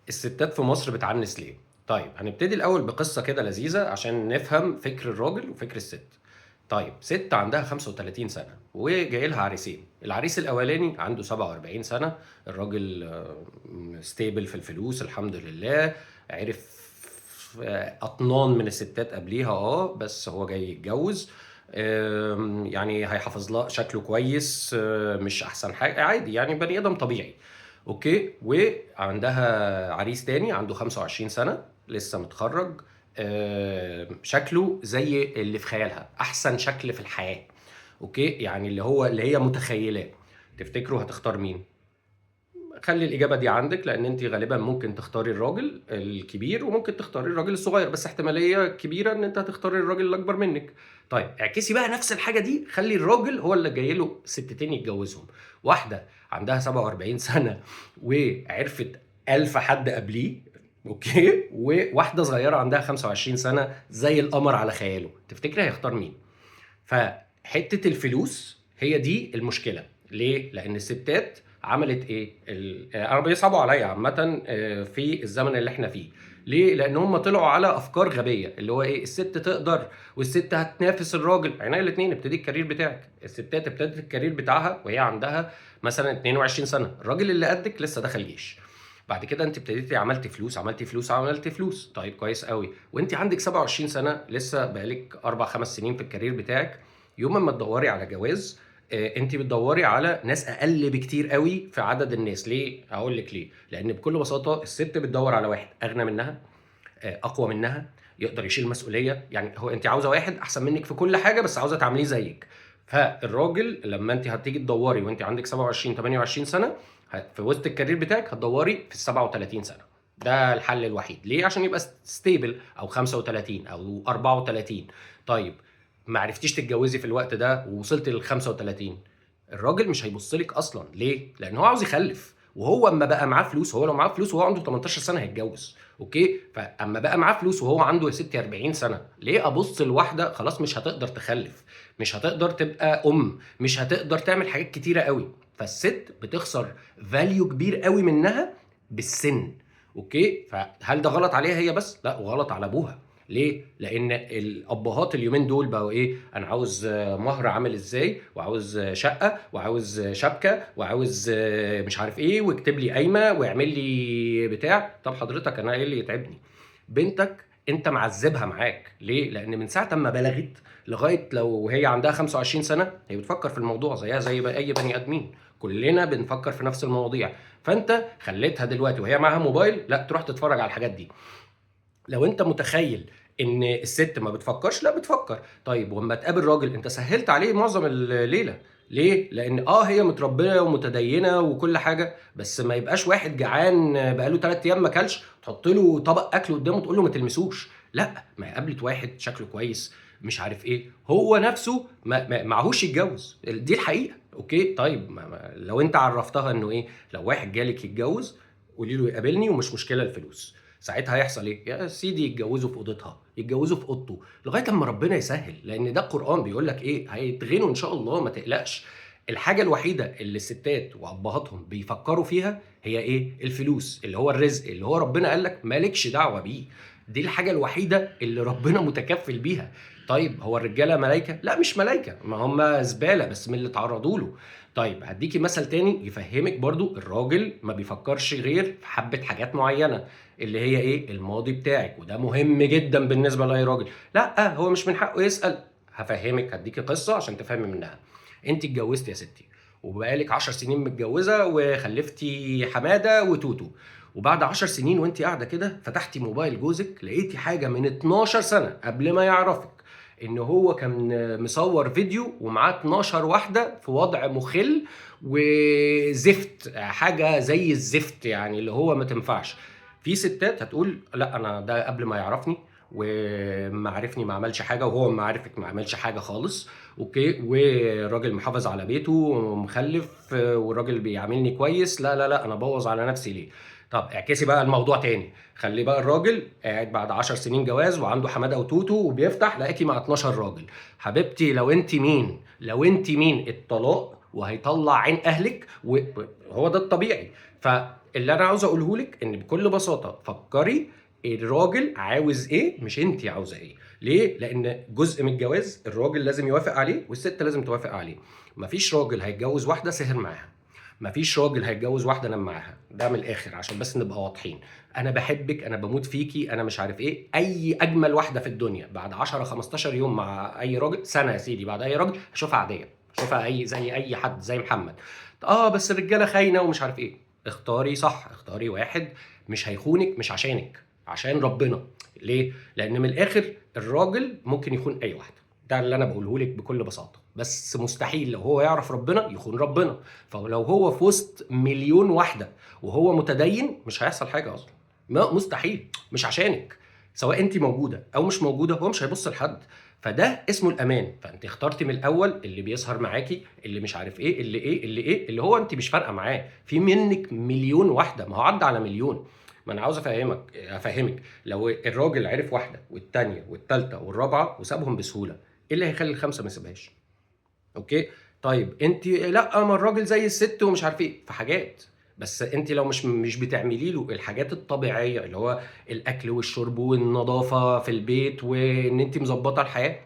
الستات في مصر بتعنس ليه؟ طيب هنبتدي الأول بقصة كده لذيذة عشان نفهم فكر الراجل وفكر الست. طيب ست عندها 35 سنة وجاي لها عريسين، العريس الأولاني عنده 47 سنة، الراجل ستيبل في الفلوس الحمد لله، عرف أطنان من الستات قبليها بس هو جاي يتجوز. يعني هيحافظ لها، شكله كويس، مش أحسن حاجة، عادي يعني بني آدم طبيعي. اوكي، وعندها عريس تاني عنده 25 سنة لسه متخرج، شكله زي اللي في خيالها، احسن شكل في الحياة. اوكي، يعني اللي هي متخيلاه. تفتكروا هتختار مين؟ خلي الإجابة دي عندك، لأن أنت غالبا ممكن تختاري الراجل الكبير وممكن تختاري الراجل الصغير، بس احتمالية كبيرة إن أنت هتختاري الراجل الأكبر منك. طيب اعكسي بقى نفس الحاجة دي، خلي الراجل هو اللي جاي له ستتين يتجوزهم، واحدة عندها 47 سنة وعرفت 1000 حد قبليه، اوكي، وواحدة صغيرة عندها 25 سنة زي القمر على خياله. تفتكري هيختار مين؟ فحته الفلوس هي دي المشكله. ليه؟ لان الستات عملت ايه؟ انا بيصعبوا عليا عامه في الزمن اللي احنا فيه. ليه؟ لان هم طلعوا على افكار غبيه، اللي هو ايه؟ الست تقدر والست هتنافس الراجل. عينيا الاثنين، ابتدي الكارير بتاعك. الستات ابتدت الكارير بتاعها وهي عندها مثلا 22 سنه، الراجل اللي قدك لسه دخل جيش. بعد كده انت ابتديتي عملتي فلوس عملتي فلوس عملتي فلوس. طيب كويس قوي، وانت عندك 27 سنه لسه بقالك 4 5 سنين في الكارير بتاعك. يوم ما تدوري على جواز، انت بتدوري على ناس اقل بكتير قوي في عدد الناس. ليه؟ هقول لك ليه. لان بكل بساطه الست بتدور على واحد اغنى منها، اقوى منها، يقدر يشيل مسؤوليه. يعني هو انت عاوزه واحد احسن منك في كل حاجه بس عاوزه تعمليه زيك. فالراجل لما انت هتيجي تدوري وانت عندك 27 28 سنه، في وسط الكارير بتاعك هتدوري في ال 37 سنه. ده الحل الوحيد. ليه؟ عشان يبقى ستيبل، او 35 او 34. طيب ما عرفتيش تتجوزي في الوقت ده ووصلت لل 35، الراجل مش هيبص لك اصلا. ليه؟ لان هو عاوز يخلف. وهو اما بقى معاه فلوس، هو لو معاه فلوس وهو عنده 18 سنه هيتجوز. اوكي، فاما بقى معاه فلوس وهو عنده يا ستي 40 سنه، ليه ابص لواحده خلاص مش هتقدر تخلف، مش هتقدر تبقى مش هتقدر تعمل حاجات كتيره قوي. فالست بتخسر فاليو كبير قوي منها بالسن. اوكي، فهل ده غلط عليها هي بس؟ لا، وغلط على ابوها. ليه؟ لان الابهات اليومين دول بقوا ايه؟ انا عاوز مهر عامل ازاي، وعاوز شقه، وعاوز شبكه، وعاوز مش عارف ايه، واكتب لي قايمه واعمل لي بتاع. طب حضرتك انا ايه اللي يتعبني؟ بنتك انت معذبها معاك. ليه؟ لان من ساعه ما بلغت لغايه لو هي عندها 25 سنه هي بتفكر في الموضوع زيها زي اي بني ادمين. كلنا بنفكر في نفس المواضيع. فانت خليتها دلوقتي وهي معاها موبايل لا تروح تتفرج على الحاجات دي. لو انت متخيل ان الست ما بتفكرش، لا بتفكر. طيب واما تقابل راجل انت سهلت عليه معظم الليله. ليه؟ لان هي متربيه ومتدينه وكل حاجه، بس ما يبقاش واحد جعان بقاله 3 ايام ما اكلش تحط له طبق اكل قدامه تقول له ما تلمسوش. لا، ما هي قابلت واحد شكله كويس مش عارف ايه، هو نفسه معهوش يتجوز. دي الحقيقه. اوكي، طيب لو انت عرفتها انه ايه، لو واحد جالك يتجوز قولي له يقابلني ومش مشكله الفلوس. ساعتها هيحصل ايه؟ يا سيدي يتجوزوا في اوضتها، يتجوزوا في اوضته لغايه اما ربنا يسهل، لان ده القران بيقول لك ايه؟ هيتغنوا ان شاء الله، ما تقلقش. الحاجه الوحيده اللي الستات وابهاتهم بيفكروا فيها هي ايه؟ الفلوس، اللي هو الرزق اللي هو ربنا قال لك مالكش دعوه بيه. دي الحاجه الوحيده اللي ربنا متكفل بيها. طيب هو الرجاله ملايكه؟ لا مش ملايكه، ما هم زباله بس من اللي اتعرضوا له. طيب هديكي مثل تاني يفهمك برضو الراجل ما بيفكرش غير في حبه حاجات معينه، اللي هي ايه؟ الماضي بتاعك، وده مهم جدا بالنسبه لاي راجل. لا هو مش من حقه يسال. هفهمك، هديكي قصه عشان تفهمي منها. انت اتجوزتي يا ستي وبقالك 10 سنين متجوزه وخلفتي حماده وتوتو، وبعد 10 سنين وانت قاعده كده فتحتي موبايل جوزك لقيتي حاجه من 12 سنه قبل ما يعرفك ان هو كان مصور فيديو ومعاه 12 واحده في وضع مخل وزفت، حاجه زي الزفت يعني اللي هو ما تنفعش. في ستات هتقول لا انا ده قبل ما يعرفني وما عرفني ما عملش حاجه، وهو ما عرفك ما عملش حاجه خالص. اوكي، والراجل محافظ على بيته ومخلف والراجل بيعاملني كويس، لا لا لا انا بوظ على نفسي ليه؟ طب اعكسي بقى الموضوع تاني، خلي بقى الراجل قاعد بعد 10 سنين جواز وعنده حماده وتوتو وبيفتح لقيتي مع 12 راجل. حبيبتي لو انت مين، لو انت مين، الطلاق وهيطلع عين اهلك وهو ده الطبيعي. ف اللي انا عاوز اقوله لك ان بكل بساطه فكري الراجل عاوز ايه مش انت عاوزه ايه. ليه؟ لان جزء من الجواز الراجل لازم يوافق عليه والست لازم توافق عليه. مفيش راجل هيتجوز واحده سهر معاها، مفيش راجل هيتجوز واحده نام معاها. ده من الاخر عشان بس نبقى واضحين. انا بحبك، انا بموت فيكي، انا مش عارف ايه، اي اجمل واحده في الدنيا بعد 10 15 يوم مع اي راجل، سنه يا سيدي بعد اي راجل، هشوفها عاديه، هشوفها اي زي اي حد زي محمد. بس الرجاله خاينه ومش عارف ايه. اختاري صح، اختاري واحد مش هيخونك، مش عشانك، عشان ربنا. ليه؟ لان من الاخر الراجل ممكن يخون اي واحده، ده اللي انا بقوله لك بكل بساطه، بس مستحيل لو هو يعرف ربنا يخون ربنا. فلو هو في وسط مليون واحده وهو متدين مش هيحصل حاجه اصلا، مستحيل، مش عشانك. سواء انت موجوده او مش موجوده هو مش هيبص لحد. فده اسمه الامان. فانت اخترتي من الاول اللي بيسهر معاكي، اللي مش عارف ايه، اللي ايه اللي ايه، اللي هو انت مش فارقه معاه. في منك مليون واحده، ما هو عدى على مليون. ما انا عاوز افهمك لو الراجل عرف واحده والتانيه والتالته والرابعه وسابهم بسهوله، ايه اللي هيخلي الخمسه ما يسيبهاش؟ اوكي. طيب انت لا، ما الراجل زي الست ومش عارف ايه في حاجات، بس انت لو مش بتعملي له الحاجات الطبيعيه اللي هو الاكل والشرب والنظافه في البيت وان انت مظبطه الحياه،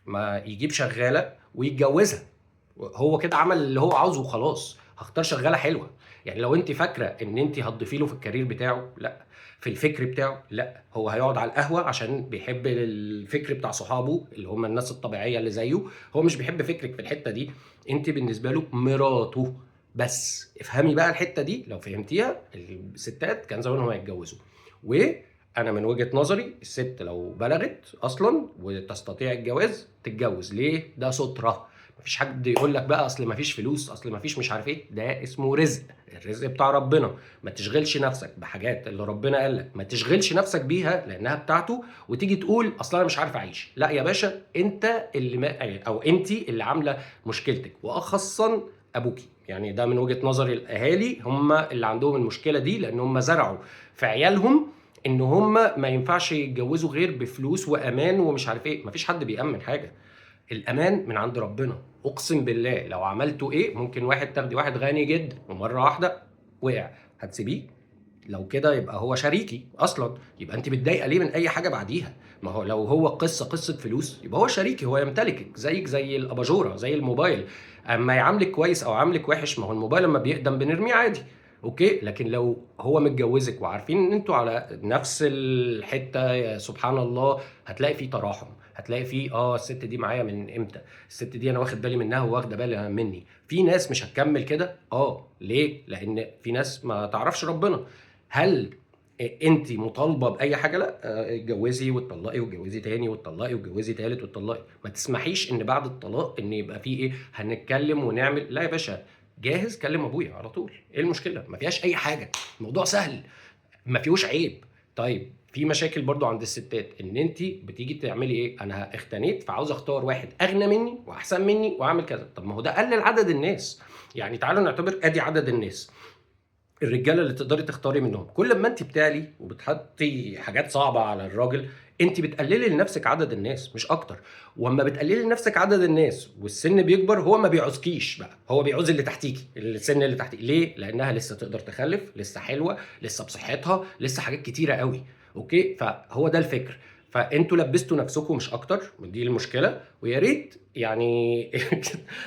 ما يجيب شغاله ويتجوزها. هو كده عمل اللي هو عاوزه وخلاص. هختار شغاله حلوه. يعني لو انت فاكره ان انت هتضيفي له في الكارير بتاعه، لا. في الفكر بتاعه، لا. هو هيقعد على القهوه عشان بيحب الفكر بتاع صحابه اللي هم الناس الطبيعيه اللي زيه. هو مش بيحب فكرك في الحته دي. انت بالنسبه له مراته. بس افهمي بقى الحته دي، لو فهمتيها الستات كان زمانهم هيتجوزوا. وانا من وجهه نظري الست لو بلغت اصلا وتستطيع الجواز تتجوز. ليه؟ ده ستره. مفيش حد يقول لك بقى اصل مفيش فلوس، اصل مفيش مش عارف ايه. ده اسمه رزق، الرزق بتاع ربنا. ما تشغلش نفسك بحاجات اللي ربنا قال لك ما تشغلش نفسك بيها لانها بتاعته، وتيجي تقول اصل انا مش عارف اعيش. لا يا باشا، انت اللي او انت اللي عامله مشكلتك، واخصا ابوكي. يعني ده من وجهة نظري الاهالي هم اللي عندهم المشكله دي، لان هم زرعوا في عيالهم ان هم ما ينفعش يتجوزوا غير بفلوس وامان ومش عارف ايه. مفيش حد بيأمن حاجه. الامان من عند ربنا. اقسم بالله لو عملتوا ايه، ممكن واحد تاخدي واحد غني جدا ومره واحده وقع، هتسيبيه؟ لو كده يبقى هو شريكي اصلا، يبقى انت متضايقه ليه من اي حاجه بعديها؟ ما هو لو هو قصه فلوس يبقى هو شريكي، هو يمتلكك زيك زي الاباجوره زي الموبايل. اما يعاملك كويس او يعاملك وحش، ما هو الموبايل لما بيقدم بنرميه عادي. اوكي. لكن لو هو متجوزك وعارفين ان انتوا على نفس الحته، يا سبحان الله، هتلاقي فيه تراحم. هتلاقي فيه الست دي معايا من امتى، الست دي انا واخد بالي منها وواخده بالي مني. في ناس مش هتكمل كده. ليه؟ لان في ناس ما تعرفش ربنا. هل انت مطالبه باي حاجه؟ لا. اتجوزي واتطلقي واتجوزي تاني واتطلقي واتجوزي تالت واتطلقي. ما تسمحيش ان بعد الطلاق ان يبقى فيه هنتكلم ونعمل. لا يا باشا، جاهز كلم ابويا على طول. ايه المشكله؟ ما فيهاش اي حاجه، الموضوع سهل، ما فيهوش عيب. طيب في مشاكل برضو عند الستات ان انت بتيجي تعملي ايه؟ انا اختنيت فعاوز اختار واحد اغنى مني واحسن مني واعمل كذا. طب ما هو ده قلل عدد الناس. يعني تعالوا نعتبر ادي عدد الناس، الرجاله اللي تقدري تختاري منهم. كل ما انت بتعلي وبتحطي حاجات صعبه على الراجل، انت بتقللي لنفسك عدد الناس مش اكتر. واما بتقللي لنفسك عدد الناس والسن بيكبر، هو ما بيعوزكيش بقى، هو بيعوز اللي تحتيكي، السن اللي تحتيكي. ليه؟ لانها لسه تقدر تخلف، لسه حلوه، لسه بصحتها، لسه حاجات كتيره قوي. اوكي. فهو ده الفكر. فانتوا لبستوا نفسكم مش اكتر، ودي المشكله. ويا ريت يعني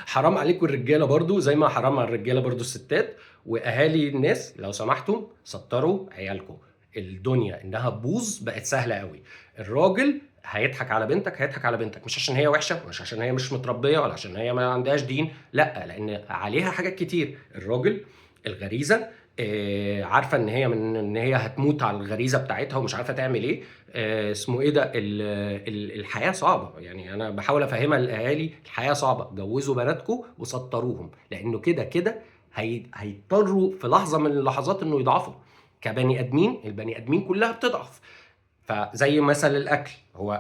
حرام عليكم الرجاله برضو زي ما حرام على الرجاله برضو الستات. واهالي الناس لو سمحتم سطروا عيالكم. الدنيا انها تبوظ بقت سهله قوي. الراجل هيضحك على بنتك، هيضحك على بنتك مش عشان هي وحشه، مش عشان هي مش متربيه، ولا عشان هي ما عندهاش دين، لا، لان عليها حاجات كتير. الراجل الغريزه، عارفه ان هي من ان هي هتموت على الغريزه بتاعتها ومش عارفه تعمل ايه. اسمه ايه ده، الحياه صعبه. يعني انا بحاول افهمها للاهالي الحياه صعبه، جوزوا بناتكم وسطروهم، لانه كده كده هيضطروا في لحظه من اللحظات انه يضعفوا. كبني ادمين، البني ادمين كلها بتضعف. فزي مثل الاكل،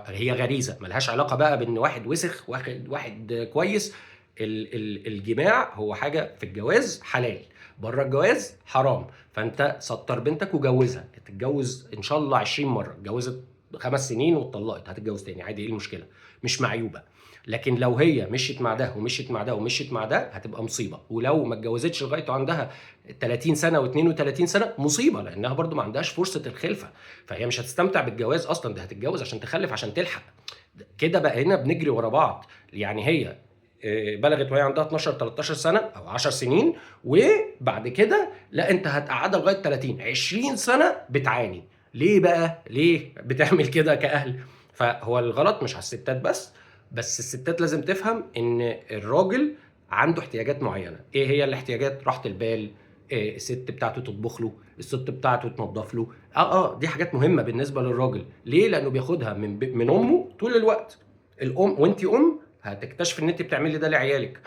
هي غريزه ملهاش علاقه بقى بان واحد وسخ واحد كويس. الجماع هو حاجه في الجواز حلال، بره الجواز حرام. فانت سطر بنتك وجوزها. تتجوز ان شاء الله 20 مره، اتجوزت 5 سنين واتطلقت، هتتجوز تاني عادي. ايه المشكله؟ مش معيوبه. لكن لو هي مشيت مع ده ومشيت مع ده ومشيت مع ده هتبقى مصيبه، ولو ما اتجوزتش لغايه عندها 30 سنه و32 سنه مصيبه، لانها برضو ما عندهاش فرصه الخلفه، فهي مش هتستمتع بالجواز اصلا، ده هتتجوز عشان تخلف عشان تلحق. كده بقى هنا بنجري ورا بعض. يعني هي بلغت وهي عندها 12 13 سنه او 10 سنين، وبعد كده لا انت هتقعدها لغايه 30 20 سنه بتعاني. ليه بقى؟ ليه بتعمل كده كاهل؟ فهو الغلط مش على الستات بس الستات لازم تفهم ان الراجل عنده احتياجات معينه. ايه هي الاحتياجات؟ راحه البال، الست بتاعته تطبخ له، الست بتاعته تنظف له. دي حاجات مهمه بالنسبه للراجل. ليه؟ لانه بياخدها من امه طول الوقت. الام وانت هتكتشف ان انت بتعملي ده لعيالك،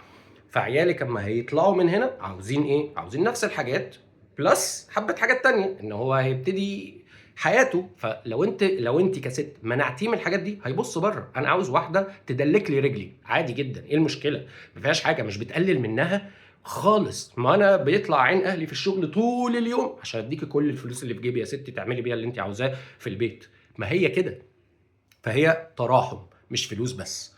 فعيالك اما هيطلعوا من هنا عاوزين ايه؟ عاوزين نفس الحاجات بلس حبه حاجات تانية، ان هو هيبتدي حياته. لو انت كست منعتيه من الحاجات دي هيبص بره. انا عاوز واحده تدلك لي رجلي، عادي جدا، ايه المشكله؟ ما فيهاش حاجه، مش بتقلل منها خالص. ما انا بيطلع عين اهلي في الشغل طول اليوم عشان اديكي كل الفلوس اللي في جيبي يا ستي تعملي بيها اللي انت عاوزاه في البيت. ما هي كده. فهي تراحم مش فلوس بس.